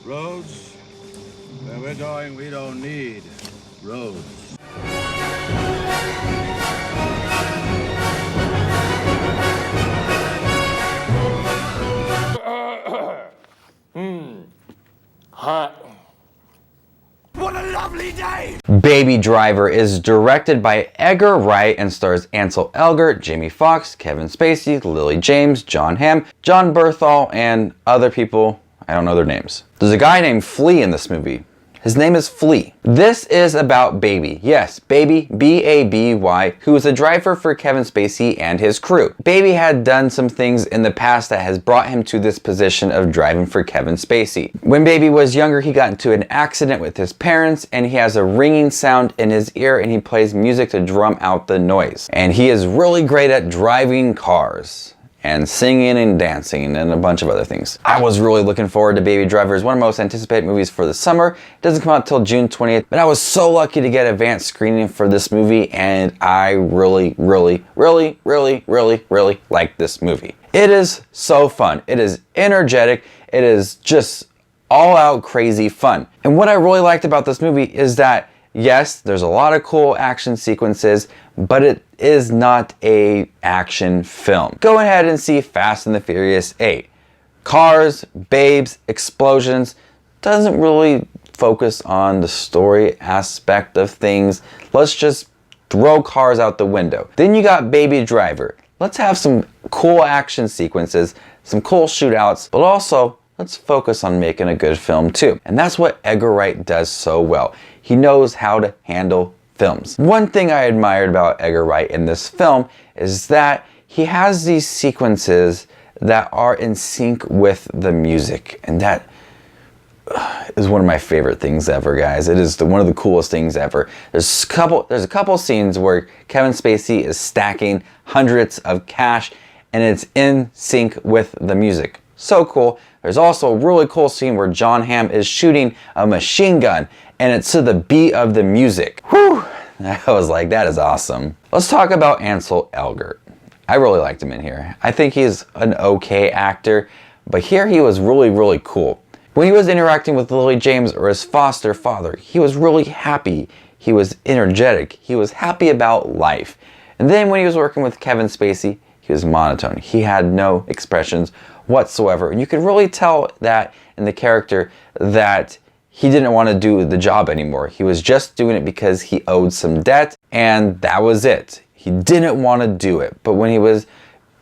Roads? Where we're going, we don't need roads. Hot. What a lovely day! Baby Driver is directed by Edgar Wright and stars Ansel Elgort, Jamie Foxx, Kevin Spacey, Lily James, John Hamm, John Berthal, and other people. I don't know their names. There's a guy named Flea in this movie. His name is Flea. This is about Baby. Yes, Baby, B-A-B-Y, who was a driver for Kevin Spacey and his crew. Baby had done some things in the past that has brought him to this position of driving for Kevin Spacey. When Baby was younger, he got into an accident with his parents, and he has a ringing sound in his ear, and he plays music to drum out the noise. And he is really great at driving cars and singing and dancing and a bunch of other things. I was really looking forward to Baby Driver. It's one of the most anticipated movies for the summer. It doesn't come out till June 20th, but I was so lucky to get advanced screening for this movie, and I really like this movie. It is so fun. It is energetic. It is just all out crazy fun. And what I really liked about this movie is that yes, there's a lot of cool action sequences, but it is not a action film. Go ahead and see Fast and the Furious 8. Cars, babes, explosions, doesn't really focus on the story aspect of things. Let's just throw cars out the window. Then you got Baby Driver. Let's have some cool action sequences, some cool shootouts, but also let's focus on making a good film too. And that's what Edgar Wright does so well. He knows how to handle films. One thing I admired about Edgar Wright in this film is that he has these sequences that are in sync with the music. And that is one of my favorite things ever, guys. It is one of the coolest things ever. There's a couple scenes where Kevin Spacey is stacking hundreds of cash and it's in sync with the music. So cool. There's also a really cool scene where John Hamm is shooting a machine gun and it's to the beat of the music. Whew! I was like, that is awesome. Let's talk about Ansel Elgort. I really liked him in here. I think he's an okay actor, but here he was really cool. When he was interacting with Lily James or his foster father, he was really happy. He was energetic. He was happy about life. And then when he was working with Kevin Spacey, he was monotone. He had no expressions whatsoever. And you could really tell that in the character that he didn't want to do the job anymore. He was just doing it because he owed some debt, and that was it. He didn't want to do it. But when he was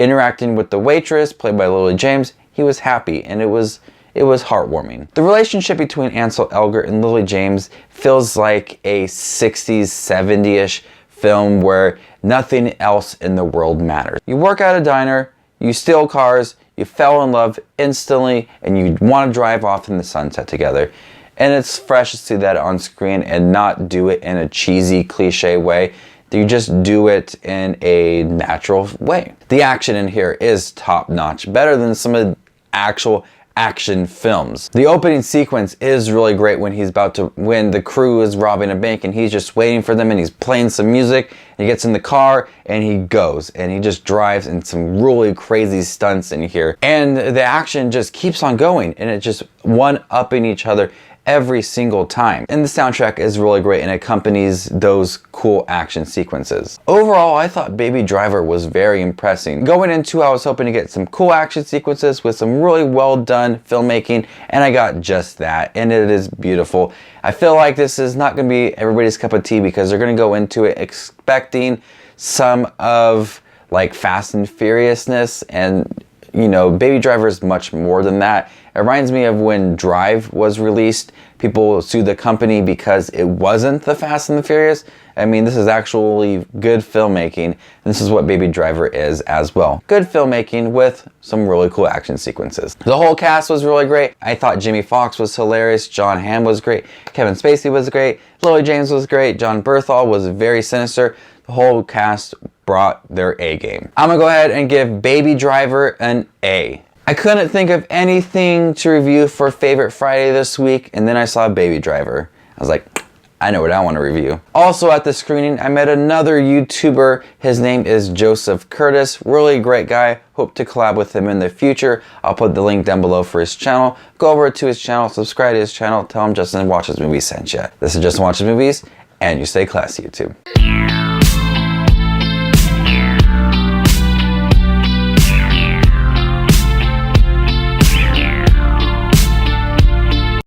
interacting with the waitress, played by Lily James, he was happy, and it was heartwarming. The relationship between Ansel Elgort and Lily James feels like a 60s, 70-ish film where nothing else in the world matters. You work at a diner, you steal cars, you fell in love instantly, and you want to drive off in the sunset together. And it's fresh to see that on screen and not do it in a cheesy, cliche way. You just do it in a natural way. The action in here is top-notch, better than some of the actual action films. The opening sequence is really great when when the crew is robbing a bank and he's just waiting for them and he's playing some music. And he gets in the car and he goes and he just drives in some really crazy stunts in here. And the action just keeps on going and it just one-upping each other every single time. And the soundtrack is really great and accompanies those cool action sequences. Overall, I thought Baby Driver was very impressive. Going into, I was hoping to get some cool action sequences with some really well done filmmaking, and I got just that, and it is beautiful. I feel like this is not going to be everybody's cup of tea because they're going to go into it expecting some of like Fast and Furiousness, and you know, Baby Driver is much more than that. It reminds me of when Drive was released. People sued the company because it wasn't the Fast and the Furious. I mean, this is actually good filmmaking. And this is what Baby Driver is as well. Good filmmaking with some really cool action sequences. The whole cast was really great. I thought Jamie Foxx was hilarious. John Hamm was great. Kevin Spacey was great. Lily James was great. John Berthal was very sinister. The whole cast brought their A game. I'm gonna go ahead and give Baby Driver an A. I couldn't think of anything to review for Favorite Friday this week, and then I saw Baby Driver. I was like, I know what I want to review. Also at the screening, I met another YouTuber. His name is Joseph Curtis. Really great guy. Hope to collab with him in the future. I'll put the link down below for his channel. Go over to his channel, subscribe to his channel, tell him Justin Watches Movies sent you. This is Justin Watches Movies, and you stay classy, YouTube.